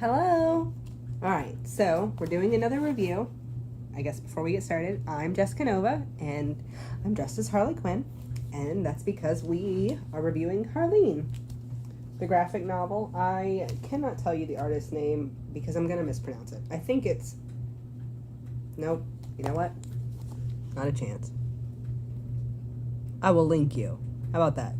Hello. All right, so we're doing another review. I guess before we get started, I'm Jessica Nova, and I'm dressed as Harley Quinn, and that's because we are reviewing Harleen, the graphic novel. I cannot tell you the artist's name because I'm going to mispronounce it. I think it's... Nope. You know what? Not a chance. I will link you. How about that?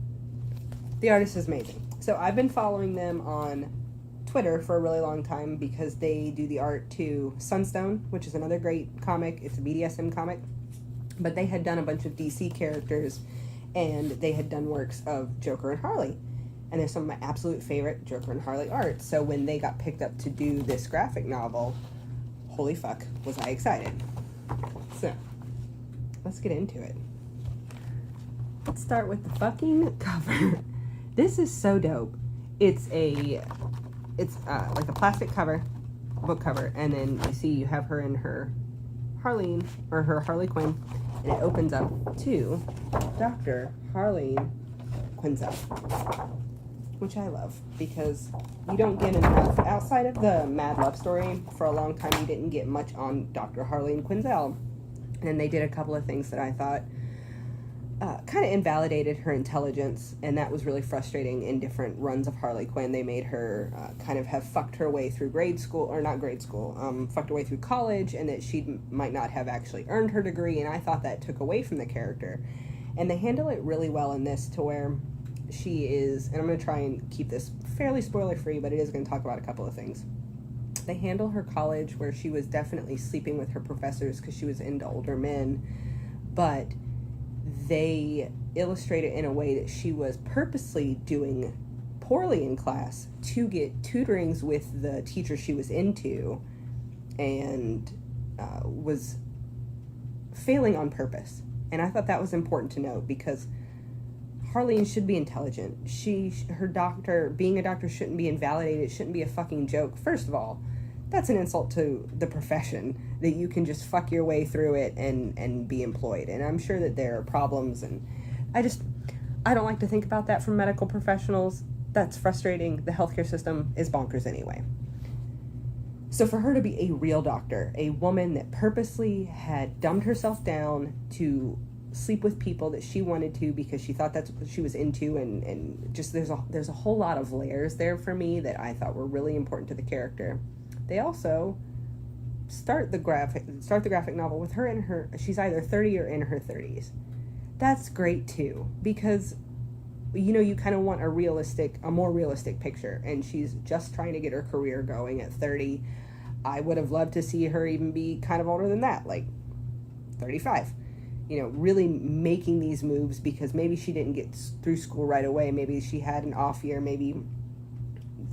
The artist is amazing. So I've been following them on Twitter for a really long time because they do the art to Sunstone, which is another great comic. It's a BDSM comic. But they had done a bunch of DC characters, and they had done works of Joker and Harley. And they're some of my absolute favorite Joker and Harley art. So when they got picked up to do this graphic novel, holy fuck, was I excited. So, let's get into it. Let's start with the fucking cover. This is so dope. It's like a plastic cover, book cover, and then you see you have her in her Harleen, or her Harley Quinn, and it opens up to Dr. Harleen Quinzel, which I love because you don't get enough. Outside of the Mad Love Story, for a long time you didn't get much on Dr. Harleen Quinzel, and they did a couple of things that I thought kind of invalidated her intelligence, and that was really frustrating in different runs of Harley Quinn. They made her kind of have fucked her way through grade school, or not grade school, fucked her way through college, and that she might not have actually earned her degree, and I thought that took away from the character. And they handle it really well in this to where she is, and I'm going to try and keep this fairly spoiler-free, but it is going to talk about a couple of things. They handle her college where she was definitely sleeping with her professors because she was into older men, but they illustrate it in a way that she was purposely doing poorly in class to get tutorings with the teacher she was into, and was failing on purpose. And I thought that was important to note because Harleen should be intelligent. Being a doctor shouldn't be invalidated. It shouldn't be a fucking joke. First of all, that's an insult to the profession that you can just fuck your way through it and be employed. And I'm sure that there are problems, and I don't like to think about that from medical professionals. That's frustrating. The healthcare system is bonkers anyway. So for her to be a real doctor, a woman that purposely had dumbed herself down to sleep with people that she wanted to because she thought that's what she was into, and just there's a whole lot of layers there for me that I thought were really important to the character. They also start the graphic novel with her she's either 30 or in her 30s. That's great too, because you kind of want a more realistic picture, and she's just trying to get her career going at 30. I would have loved to see her even be kind of older than that, like 35. Really making these moves because maybe she didn't get through school right away. Maybe she had an off year, maybe,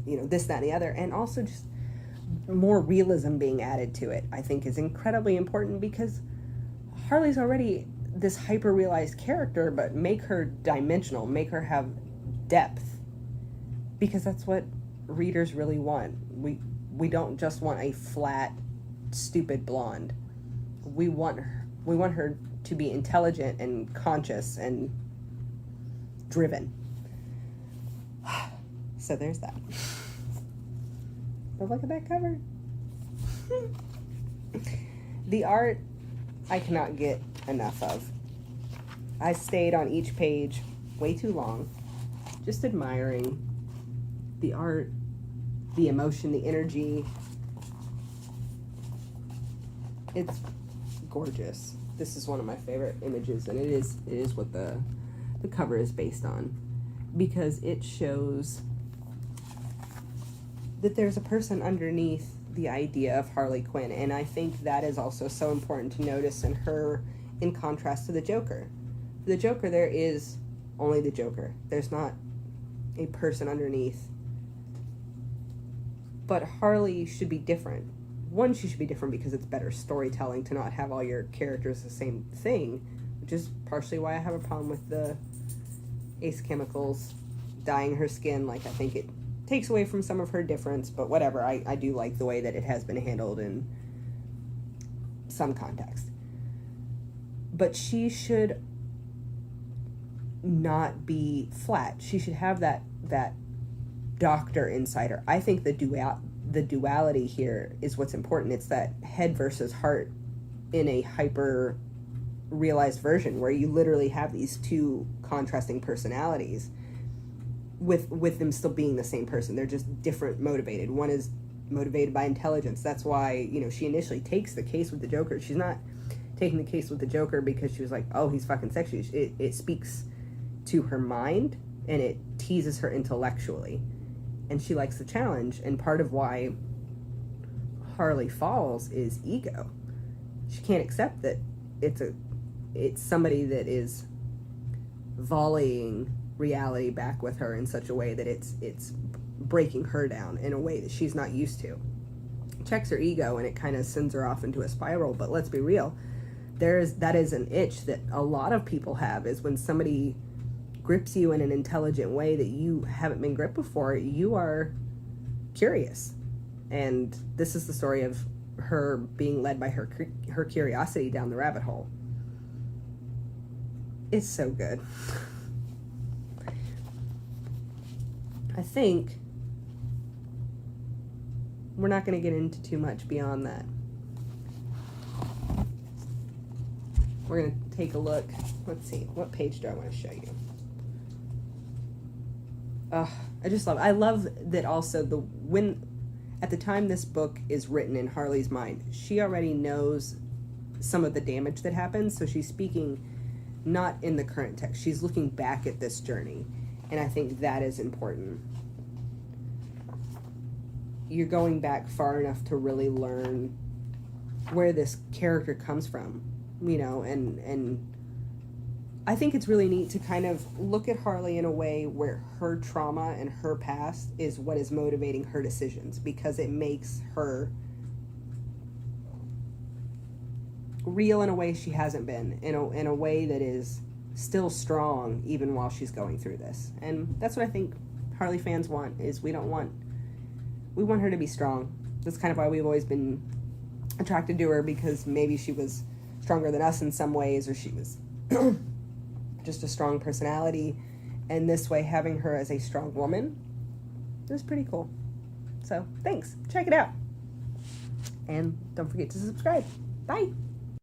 this, that, and the other. And also just more realism being added to it, I think, is incredibly important because Harley's already this hyper-realized character, but make her dimensional, make her have depth, because that's what readers really want. We don't just want a flat, stupid blonde. We want her to be intelligent and conscious and driven. So there's that. But look at that cover. The art, I cannot get enough of. I stayed on each page way too long, just admiring the art, the emotion, the energy. It's gorgeous. This is one of my favorite images, and it is what the cover is based on, because it shows that there's a person underneath the idea of Harley Quinn, and I think that is also so important to notice in her, in contrast to the Joker. The Joker, there is only the Joker. There's not a person underneath. But Harley should be different. One, she should be different because it's better storytelling to not have all your characters the same thing, which is partially why I have a problem with the Ace Chemicals dyeing her skin. Like, I think it takes away from some of her difference, but whatever. I do like the way that it has been handled in some context. But she should not be flat. She should have that doctor inside her. I think the the duality here is what's important. It's that head versus heart in a hyper realized version where you literally have these two contrasting personalities with them still being the same person. They're just different motivated. One is motivated by intelligence. That's why, you know, she initially takes the case with the Joker. She's not taking the case with the Joker because she was like, oh, he's fucking sexy. It speaks to her mind and it teases her intellectually. And she likes the challenge. And part of why Harley falls is ego. She can't accept that it's somebody that is volleying reality back with her in such a way that it's breaking her down in a way that she's not used to. It checks her ego and it kind of sends her off into a spiral. But let's be real, that is an itch that a lot of people have, is when somebody grips you in an intelligent way that you haven't been gripped before, you are curious. And this is the story of her being led by her curiosity down the rabbit hole. It's so good. I think we're not going to get into too much beyond that. We're going to take a look. Let's see. What page do I want to show you? I love that also when at the time this book is written in Harley's mind, she already knows some of the damage that happens, so she's speaking not in the current text. She's looking back at this journey, and I think that is important. You're going back far enough to really learn where this character comes from, you know, and I think it's really neat to kind of look at Harley in a way where her trauma and her past is what is motivating her decisions, because it makes her real in a way she hasn't been, in a way that is still strong even while she's going through this. And that's what I think Harley fans want, is we want her to be strong. That's kind of why we've always been attracted to her, because maybe she was stronger than us in some ways, or she was just a strong personality, and this way having her as a strong woman is pretty cool. So thanks, check it out, and don't forget to subscribe. Bye.